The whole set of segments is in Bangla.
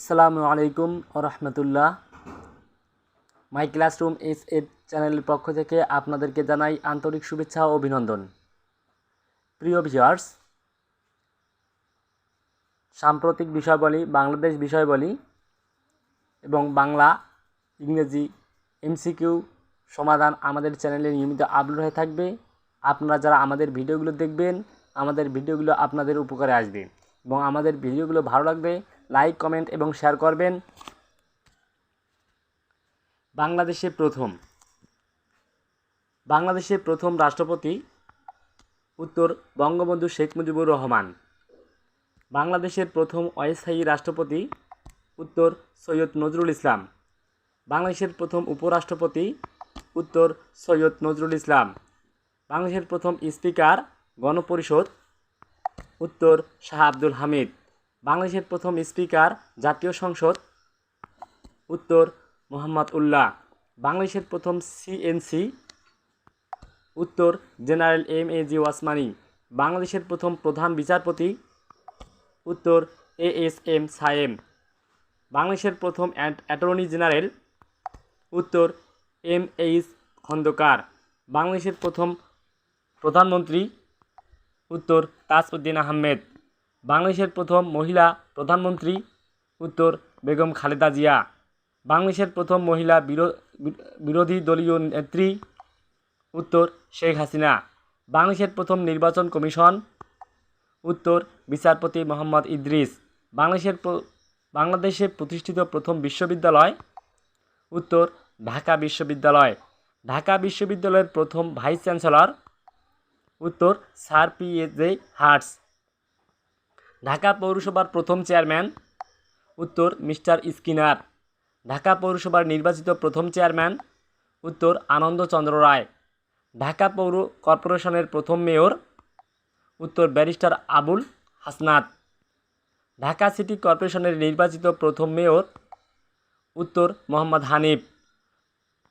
আসসালামু আলাইকুম ওয়া রাহমাতুল্লাহ। মাই ক্লাসরুম এস এর চ্যানেলের পক্ষ থেকে আপনাদেরকে জানাই আন্তরিক শুভেচ্ছা ও অভিনন্দন। প্রিয় ভিউয়ার্স, সাম্প্রতিক বিষয়াবলী, বাংলাদেশ বিষয়াবলী এবং বাংলা, ইংরেজি এমসিকিউ সমাধান আমাদের চ্যানেলে নিয়মিত আপলোড হয়ে থাকবে। আপনারা যারা আমাদের ভিডিওগুলো দেখবেন, আমাদের ভিডিওগুলো আপনাদের উপকারে আসবে এবং আমাদের ভিডিওগুলো ভালো লাগবে লাইক, কমেন্ট এবং শেয়ার করবেন। বাংলাদেশের প্রথম রাষ্ট্রপতি উত্তর বঙ্গবন্ধু শেখ মুজিবুর রহমান। বাংলাদেশের প্রথম অস্থায়ী রাষ্ট্রপতি উত্তর সৈয়দ নজরুল ইসলাম। বাংলাদেশের প্রথম উপরাষ্ট্রপতি উত্তর সৈয়দ নজরুল ইসলাম। বাংলাদেশের প্রথম স্পিকার গণপরিষদ উত্তর শাহ আব্দুল হামিদ। বাংলাদেশের প্রথম স্পিকার জাতীয় সংসদ উত্তর মোহাম্মদ উল্লাহ। বাংলাদেশের প্রথম সিএনসি উত্তর জেনারেল এম.এ.জি. ওসমানী। বাংলাদেশের প্রথম প্রধান বিচারপতি উত্তর এ.এস.এম. সায়েম। বাংলাদেশের প্রথম অ্যাটর্নি জেনারেল উত্তর এম.এইচ. খন্দকার। বাংলাদেশের প্রথম প্রধানমন্ত্রী উত্তর তাজউদ্দিন আহমেদ। বাংলাদেশের প্রথম মহিলা প্রধানমন্ত্রী উত্তর বেগম খালেদা জিয়া। বাংলাদেশের প্রথম মহিলা বিরোধী দলীয় নেত্রী উত্তর শেখ হাসিনা। বাংলাদেশের প্রথম নির্বাচন কমিশন উত্তর বিচারপতি মোহাম্মদ ইদ্রিস। বাংলাদেশে প্রতিষ্ঠিত প্রথম বিশ্ববিদ্যালয় উত্তর ঢাকা বিশ্ববিদ্যালয়। ঢাকা বিশ্ববিদ্যালয়ের প্রথম ভাইস চ্যান্সেলর উত্তর স্যার পি.জে. হার্টস। ঢাকা পৌরসভার প্রথম চেয়ারম্যান উত্তর মিস্টার স্কিনার। ঢাকা পৌরসভার নির্বাচিত প্রথম চেয়ারম্যান উত্তর আনন্দ চন্দ্র রায়। ঢাকা পৌর কর্পোরেশনের প্রথম মেয়র উত্তর ব্যারিস্টার আবুল হাসনাত। ঢাকা সিটি কর্পোরেশনের নির্বাচিত প্রথম মেয়র উত্তর মোহাম্মদ হানিফ।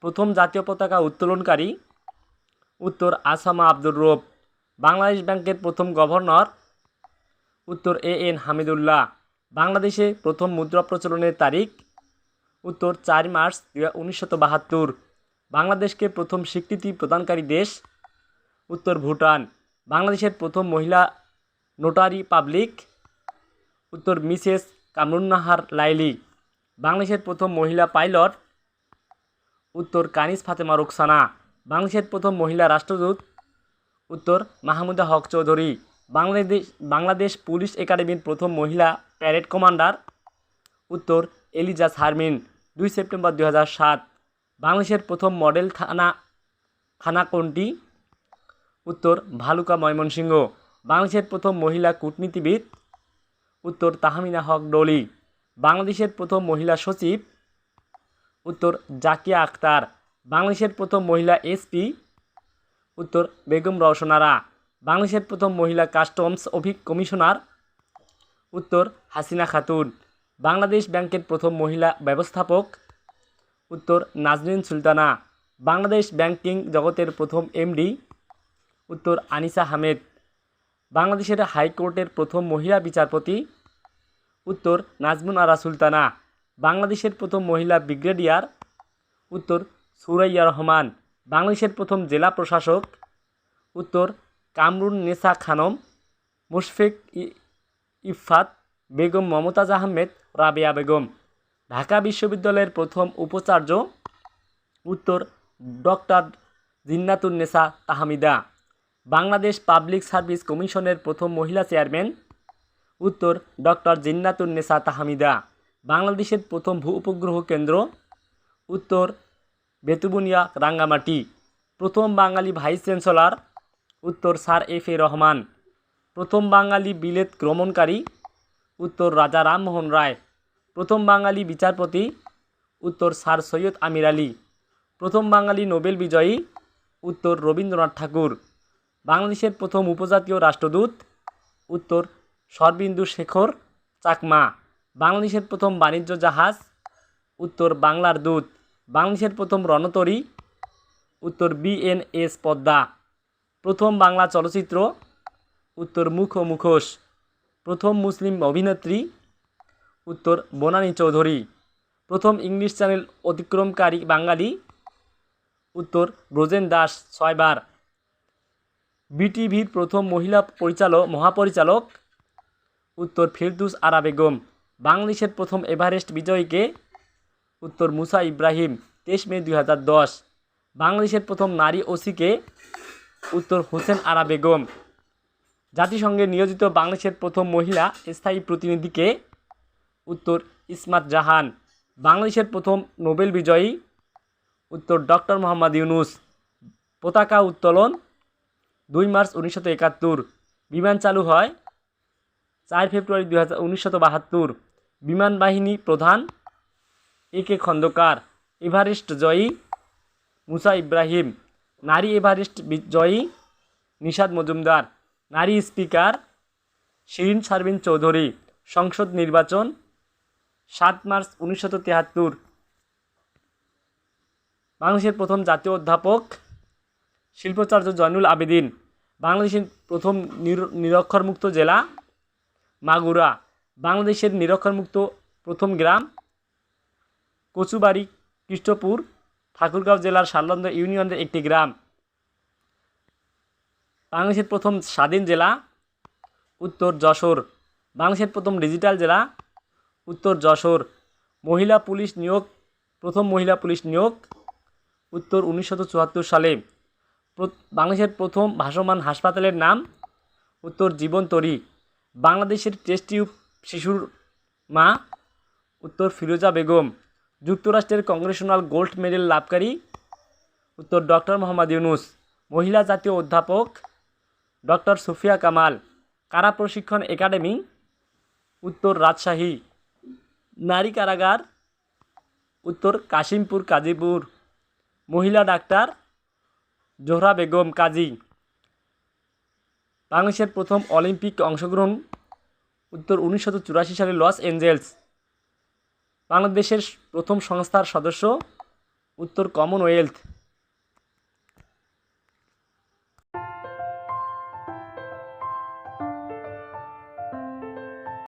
প্রথম জাতীয় পতাকা উত্তোলনকারী উত্তর আসামা আব্দুর রউফ। বাংলাদেশ ব্যাংকের প্রথম গভর্নর উত্তর এ.এন. হামিদুল্লাহ। বাংলাদেশে প্রথম মুদ্রা প্রচলনের তারিখ উত্তর 4 মার্চ 1972। বাংলাদেশকে প্রথম স্বীকৃতি প্রদানকারী দেশ উত্তর ভুটান। বাংলাদেশের প্রথম মহিলা নোটারি পাবলিক উত্তর মিসেস কামরুন্নাহার লাইলি। বাংলাদেশের প্রথম মহিলা পাইলট উত্তর কানিজ ফাতেমা রোকসানা। বাংলাদেশের প্রথম মহিলা রাষ্ট্রদূত উত্তর মাহমুদা হক চৌধুরী। বাংলাদেশ পুলিশ একাডেমির প্রথম মহিলা প্যারেড কমান্ডার উত্তর এলিজা শারমিন 2 সেপ্টেম্বর 2007। বাংলাদেশের প্রথম মডেল থানা কোনটি উত্তর ভালুকা ময়মনসিংহ। বাংলাদেশের প্রথম মহিলা কূটনীতিবিদ উত্তর তাহমিনা হক ডলি। বাংলাদেশের প্রথম মহিলা সচিব উত্তর জাকিয়া আক্তার। বাংলাদেশের প্রথম মহিলা এসপি উত্তর বেগম রওশন আরা। বাংলাদেশের প্রথম মহিলা কাস্টমস কমিশনার উত্তর হাসিনা খাতুন। বাংলাদেশ ব্যাংকের প্রথম মহিলা ব্যবস্থাপক উত্তর নাজনীন সুলতানা। বাংলাদেশ ব্যাংকিং জগতের প্রথম এমডি উত্তর আনিসা হামেদ। বাংলাদেশের হাইকোর্টের প্রথম মহিলা বিচারপতি উত্তর নাজমুন আরা সুলতানা। বাংলাদেশের প্রথম মহিলা ব্রিগেডিয়ার উত্তর সুরাইয়া রহমান। বাংলাদেশের প্রথম জেলা প্রশাসক উত্তর কামরুন নেসা খানম মুশফিক ইফাত বেগম মমতাজ আহমেদ রাবেয়া বেগম। ঢাকা বিশ্ববিদ্যালয়ের প্রথম উপাচার্য উত্তর doctor Jinnatunnesa Tahmida. Bangladesh public service কমিশনের প্রথম মহিলা চেয়ারম্যান উত্তর ডক্টর জিন্নাতুন্নেসা তাহমিদা। বাংলাদেশের প্রথম ভূ উপগ্রহ কেন্দ্র উত্তর বেতুবুনিয়া রাঙ্গামাটি। প্রথম বাঙালি ভাইস চ্যান্সেলর উত্তর স্যার এফ.এ. রহমান। প্রথম বাঙালি বিলেত গমনকারী উত্তর রাজা রামমোহন রায়। প্রথম বাঙালি বিচারপতি উত্তর স্যার সৈয়দ আমির আলী। প্রথম বাঙালি নোবেল বিজয়ী উত্তর রবীন্দ্রনাথ ঠাকুর। বাংলাদেশের প্রথম উপজাতীয় রাষ্ট্রদূত উত্তর শরবিন্দু শেখর চাকমা। বাংলাদেশের প্রথম বাণিজ্য জাহাজ উত্তর বাংলার দূত। বাংলাদেশের প্রথম রণতরী উত্তর বিএনএস পদ্মা। প্রথম বাংলা চলচ্চিত্র উত্তর মুখ ও মুখোশ। প্রথম মুসলিম অভিনেত্রী উত্তর বনানী চৌধুরী। প্রথম ইংলিশ চ্যানেল অতিক্রমকারী বাঙালি, উত্তর ব্রজেন দাস 6 বার। বিটিভির প্রথম মহিলা মহাপরিচালক, উত্তর ফেরদৌস আরা বেগম। বাংলাদেশের প্রথম এভারেস্ট বিজয়ীকে, উত্তর মুসা ইব্রাহিম 23 মে 2010। বাংলাদেশের প্রথম নারী ওসিকে, উত্তর হোসেন আরা বেগম। জাতিসংঘে নিয়োজিত বাংলাদেশের প্রথম মহিলা স্থায়ী প্রতিনিধিকে, উত্তর ইসমাত জাহান। বাংলাদেশের প্রথম নোবেল বিজয়ী, উত্তর ডক্টর মোহাম্মদ ইউনুস। পতাকা উত্তোলন 2 মার্চ 1971। বিমান চালু হয় 4 ফেব্রুয়ারি 1972। বিমান বাহিনী প্রধান একে খন্দকার। এভারেস্ট জয়ী মুসা ইব্রাহিম। নারী এভারেস্ট জয়ী নিশাদ মজুমদার। নারী স্পিকার শিরিন শারমিন চৌধুরী। সংসদ নির্বাচন 7 মার্চ 1973। বাংলাদেশের প্রথম জাতীয় অধ্যাপক শিল্পাচার্য জয়নুল আবেদিন। বাংলাদেশের প্রথম নিরক্ষরমুক্ত জেলা মাগুরা। বাংলাদেশের নিরক্ষরমুক্ত প্রথম গ্রাম কচুবাড়ি, কৃষ্টপুর, ঠাকুরগাঁও জেলার শালন্দ ইউনিয়নের একটি গ্রাম। বাংলাদেশের প্রথম স্বাধীন জেলা, উত্তর যশোর। বাংলাদেশের প্রথম ডিজিটাল জেলা, উত্তর যশোর। প্রথম মহিলা পুলিশ নিয়োগ, উত্তর 1974 সালে। বাংলাদেশের প্রথম ভাসমান হাসপাতালের নাম, উত্তর জীবনতরী। বাংলাদেশের টেস্ট টিউব শিশুর মা, উত্তর ফিরোজা বেগম। যুক্তরাষ্ট্রের কংগ্রেশনাল গোল্ড মেডেল লাভকারী, উত্তর ডক্টর মোহাম্মদ ইউনুস। মহিলা জাতীয় অধ্যাপক ডক্টর সুফিয়া কামাল। কারা প্রশিক্ষণ একাডেমি, উত্তর রাজশাহী। নারী কারাগার, উত্তর কাশিমপুর কাজীপুর। মহিলা ডাক্তার জোহরা বেগম কাজী। বাংলাদেশের প্রথম অলিম্পিক অংশগ্রহণ, উত্তর 1984 সালে লস এঞ্জেলস। বাংলাদেশের প্রথম সংস্থার সদস্য, উত্তর কমনওয়েলথ।